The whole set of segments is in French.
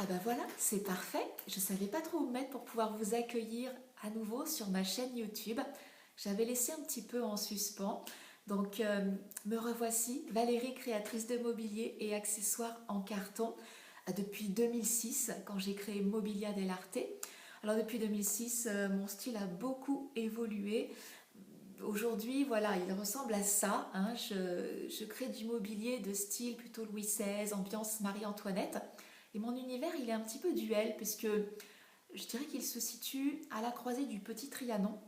Ah bah voilà, c'est parfait. Je ne savais pas trop où me mettre pour pouvoir vous accueillir à nouveau sur ma chaîne YouTube. J'avais laissé un petit peu en suspens. Donc me revoici, Valérie, créatrice de mobilier et accessoires en carton depuis 2006 quand j'ai créé Mobilia dell'Arte. Alors depuis 2006, mon style a beaucoup évolué. Aujourd'hui, voilà, il ressemble à ça, hein. Je crée du mobilier de style plutôt Louis XVI, ambiance Marie-Antoinette. Et mon univers, il est un petit peu duel, puisque je dirais qu'il se situe à la croisée du Petit Trianon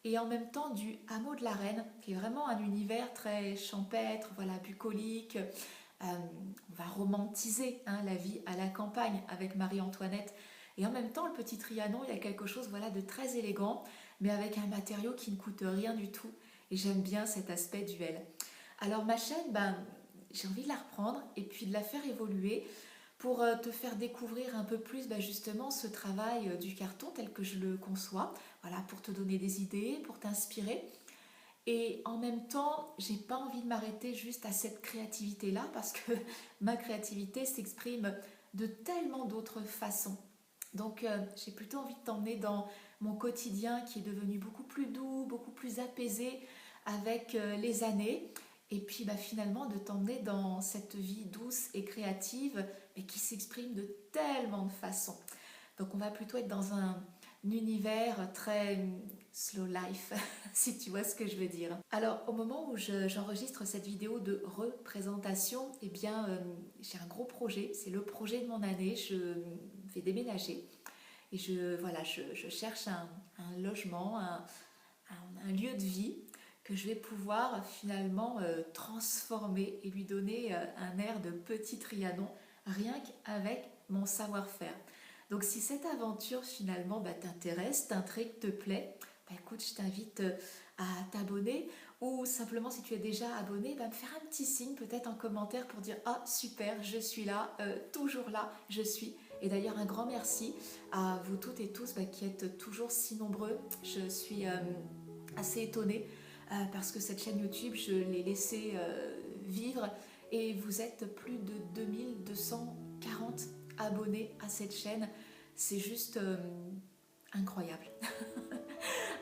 et en même temps du Hameau de la Reine, qui est vraiment un univers très champêtre, voilà, bucolique. On va romantiser, hein, la vie à la campagne avec Marie-Antoinette. Et en même temps, le Petit Trianon, il y a quelque chose, voilà, de très élégant, mais avec un matériau qui ne coûte rien du tout. Et j'aime bien cet aspect duel. Alors ma chaîne, j'ai envie de la reprendre et puis de la faire évoluer pour te faire découvrir un peu plus, justement, ce travail du carton tel que je le conçois, voilà, pour te donner des idées, pour t'inspirer. Et en même temps, j'ai pas envie de m'arrêter juste à cette créativité-là parce que ma créativité s'exprime de tellement d'autres façons. Donc j'ai plutôt envie de t'emmener dans mon quotidien qui est devenu beaucoup plus doux, beaucoup plus apaisé avec les années. Et puis finalement de t'emmener dans cette vie douce et créative, mais qui s'exprime de tellement de façons. Donc on va plutôt être dans un univers très slow life, si tu vois ce que je veux dire. Alors au moment où j'enregistre cette vidéo de représentation, eh bien j'ai un gros projet, c'est le projet de mon année, je vais déménager. Et je cherche un logement, un lieu de vie que je vais pouvoir finalement transformer et lui donner un air de petit Trianon, rien qu'avec mon savoir-faire. Donc si cette aventure finalement t'intéresse, t'intrigue, te plaît, écoute, je t'invite à t'abonner ou simplement si tu es déjà abonné, me faire un petit signe peut-être en commentaire pour dire ah super, je suis là, toujours là, je suis. Et d'ailleurs un grand merci à vous toutes et tous qui êtes toujours si nombreux. Je suis assez étonnée parce que cette chaîne YouTube, je l'ai laissée vivre et vous êtes plus de 2240 abonnés à cette chaîne. C'est juste incroyable.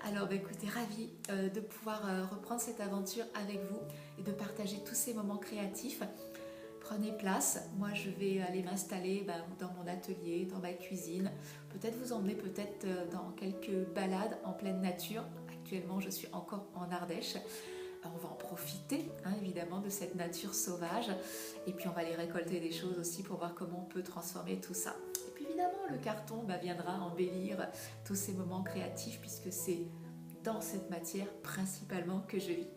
Alors écoutez, ravie de pouvoir reprendre cette aventure avec vous et de partager tous ces moments créatifs. Prenez place, moi je vais aller m'installer dans mon atelier, dans ma cuisine, peut-être vous emmener peut-être dans quelques balades en pleine nature. Actuellement je suis encore en Ardèche. On va en profiter, hein, évidemment, de cette nature sauvage et puis on va aller récolter des choses aussi pour voir comment on peut transformer tout ça. Et puis évidemment le carton viendra embellir tous ces moments créatifs puisque c'est dans cette matière principalement que je vis.